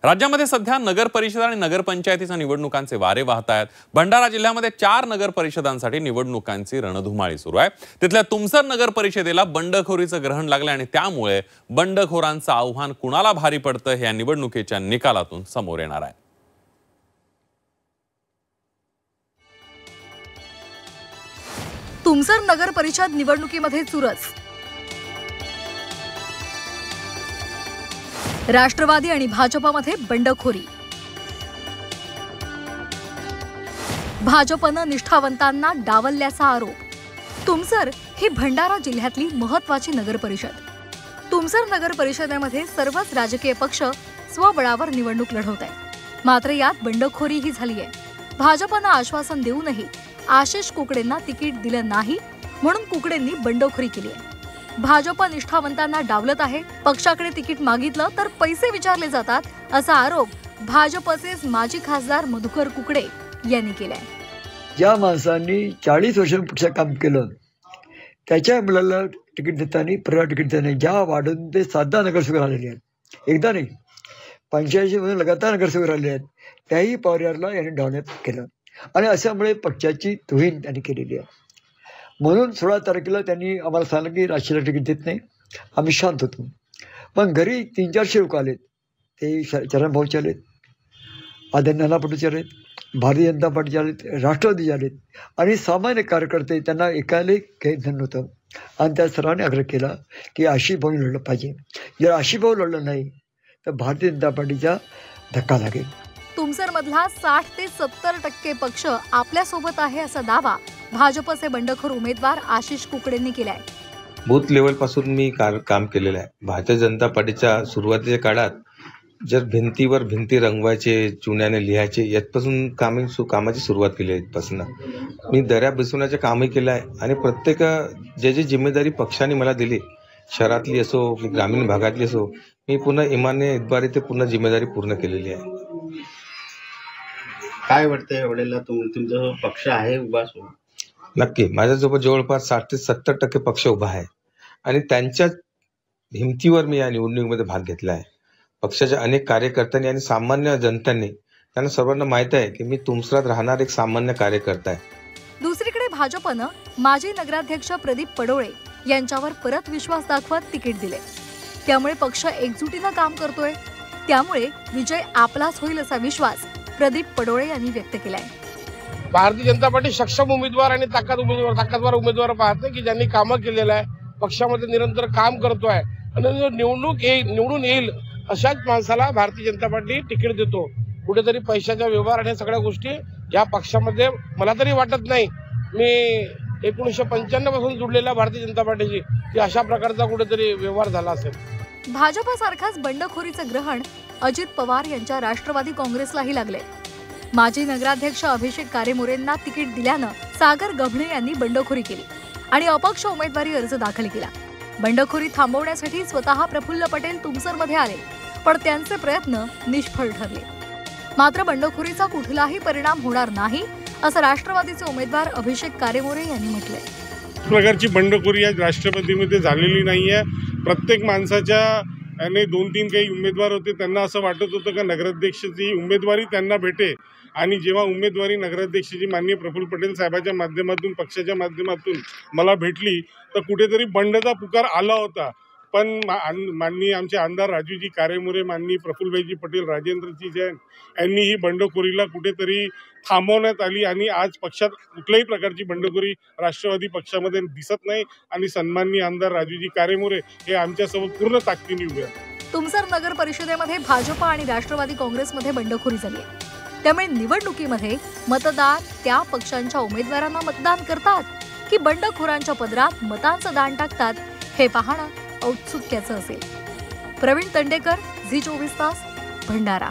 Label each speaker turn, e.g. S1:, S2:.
S1: राज्यामध्ये सध्या नगर परिषद आणि नगरपंचायतीच्या निवडणुकांचे वारे वाहत आहेत। भंडारा जिल्ह्यामध्ये 4 नगर परिषदांसाठी निवडणुकांची रणधुमाळी सुरू आहे। तिथल्या तुमसर नगर परिषदेला बंडखोरीचं ग्रहण लागले आणि त्यामुळे बंडखोरांचं आव्हान कुणाला भारी पडतं हे या निवडणुकीच्या निकालातून समोर येणार आहे।
S2: तुमसर नगर परिषद निवडणुकीमध्ये चुरस। राष्ट्रवादी आणि भाजपमध्ये बंडखोरी। भाजपनं निष्ठावंतांना डावलल्याचा आरोप। तुमसर ही भंडारा जिल्ह्यातली महत्त्वाची नगर परिषद। तुमसर नगर परिषदेमध्ये सर्वच राजकीय पक्ष स्वबळावर निवडणूक लढवत आहेत। मात्र यात बंडखोरी ही झाली आहे। भाजपनं आश्वासन देऊनही आशिष कुकडेंना तिकीट दिलं नाही, म्हणून कुकडेंनी बंडखोरी केली आहे। भाजप निष्ठावंतांना डावलत आहे। पक्षाकडे तिकीट मागितलं तर पैसे विचारले जातात असा आरोप भाजपचे माजी खासदार मधुकर कुकडे यांनी केलाय।
S3: ज्या माणसांनी 40 वर्षांपेक्षा काम केलं त्याच्या मुलाला तिकीट देताना पर्याय तिकीट देताना ज्या वाढून ते 7 नगरसेवक आलेले आहेत, एकदा नाही 85 मध्ये लगातार नगरसेवक आलेले आहेत, त्याही पर्यायाला यांनी डावण्यात केलं आणि अशामुळे पक्षाची तुहीन त्यांनी केलेली आहे। म्हणून 16 तारखेला त्यांनी आम्हाला सांगितलं की राशीला तिकीट देत नाही। आम्ही शांत होतो, पण घरी 300-400 लोक आलेत। ते चरण भाऊचे आलेत, आदरणीय नाना पटोलेचे आलेत, भारतीय जनता पार्टीचे आलेत, राष्ट्रवादीचे आलेत आणि सामान्य कार्यकर्ते त्यांना एकाले काही धन नव्हतं आणि त्या सर्वांनी आग्रह केला की आशिष भाऊ लढलं पाहिजे। जर आशिष भाऊ लढलं नाही तर भारतीय जनता पार्टीचा धक्का लागेल।
S2: तुमसर मधला 60 ते 70% पक्ष आपल्या सोबत आहे असा दावा भाजपचे बंडखोर उमेदवार आशिष कुकडेंनी केलाय।
S4: बूथ लेवल पासून मी काम केलेलं आहे। भारतीय जनता पार्टीच्या सुरुवातीच्या काळात जर भिंतीवर भिंती रंगवायचे, चुन्याने लिहायचे, यापासून कामाची सुरुवात केली आहे। पासून मी दऱ्या बसवण्याचे कामही केलं आहे आणि प्रत्येक जी जिम्मेदारी पक्षाने मला दिली, शहरातली असो की ग्रामीण भागातली असो, मी पुन्हा इमाने ते पूर्ण जिम्मेदारी पूर्ण केलेली आहे।
S5: काय वाटतंय एवढ्याला तुमचा पक्ष आहे उभा?
S4: नक्की माझ्यासोबत जवळपास 60 ते 70% पक्ष उभा आहे आणि त्यांच्या हिमतीवर मी या निवडणुकीमध्ये भाग घेतला आहे। पक्षाच्या अनेक कार्यकर्त्यांनी आणि सामान्य जनतांनी, त्यांना सर्वांना माहित आहे की मी तुमसरात राहणार एक सामान्य कार्यकर्ता आहे।
S2: दुसरीकडे भाजपनं माजी नगराध्यक्ष प्रदीप पडोळे यांच्यावर परत विश्वास दाखवत तिकीट दिले। त्यामुळे पक्ष एकजुटीनं काम करतोय, त्यामुळे विजय आपलाच होईल असा विश्वास प्रदीप पडोळे यांनी व्यक्त केलाय।
S6: भारतीय जनता पार्टी सक्षम उमेदवार आणि ताकदवार उमेदवार पाहते की ज्यांनी कामं केलेलं आहे, पक्षामध्ये निरंतर काम करतोय आणि जो निवडून येईल अशाच माणसाला भारतीय जनता पार्टी तिकीट देतो। कुठेतरी पैशाचा व्यवहार आणि सगळ्या गोष्टी या पक्षामध्ये मला तरी वाटत नाही। मी 1995 पासून जुडलेला भारतीय जनता पार्टीची की अशा प्रकारचा कुठेतरी व्यवहार झाला असेल।
S2: भाजपसारखाच बंडखोरीचं ग्रहण अजित पवार यांच्या राष्ट्रवादी काँग्रेसलाही लागले। माजी नगराध्यक्ष अभिषेक कारेमोरेंना तिकीट दिल्यानं सागर गभणे यांनी बंडखोरी केली आणि अपक्ष उमेदवारी अर्ज दाखल केला। बंडखोरी थांबवण्यासाठी स्वतः प्रफुल्ल पटेल तुमसरमध्ये आले, पण त्यांचे प्रयत्न निष्फळ ठरले। मात्र बंडखोरीचा कुठलाही परिणाम होणार नाही असं राष्ट्रवादीचे उमेदवार अभिषेक कारेमोरे यांनी म्हटलंय।
S7: प्रकारची बंडखोरी आज राष्ट्रवादीमध्ये झालेली नाहीये। प्रत्येक माणसाच्या आणि 2-3 काही उमेदवार होते, त्यांना असं वाटत होतं का नगराध्यक्षाची उमेदवारी त्यांना भेटे आणि जेव्हा उमेदवारी नगराध्यक्षाची माननीय प्रफुल्ल पटेल साहेबांच्या माध्यमातून, पक्षाच्या माध्यमातून मला भेटली तर कुठेतरी बंडचा पुकार आला होता। पण माननीय आमचे आमदार राजूजी कारेमोरे, माननीय प्रफुल्लभाईजी पटेल, राजेंद्रजी जैन यांनी ही बंडखोरीला कुठेतरी थांबवण्यात आली आणि आज पक्षात कुठल्याही प्रकारची बंडखोरी राष्ट्रवादी पक्षामध्ये दिसत नाही आणि सन्माननीय आमदार राजूजी कारेमोरे हे आमच्यासोबत पूर्ण ताकदीने उभे आहेत।
S2: तुमसर नगर परिषदेमध्ये भाजप आणि राष्ट्रवादी काँग्रेसमध्ये बंडखोरी झाली आहे, त्यामुळे निवडणुकीमध्ये मतदार त्या पक्षांच्या उमेदवारांना मतदान करतात की बंडखोरांच्या पदरात मतांचं दान टाकतात हे पाहणं औत्सुक्याचं असेल। प्रवीण तंडेकर, झी 24 तास, भंडारा।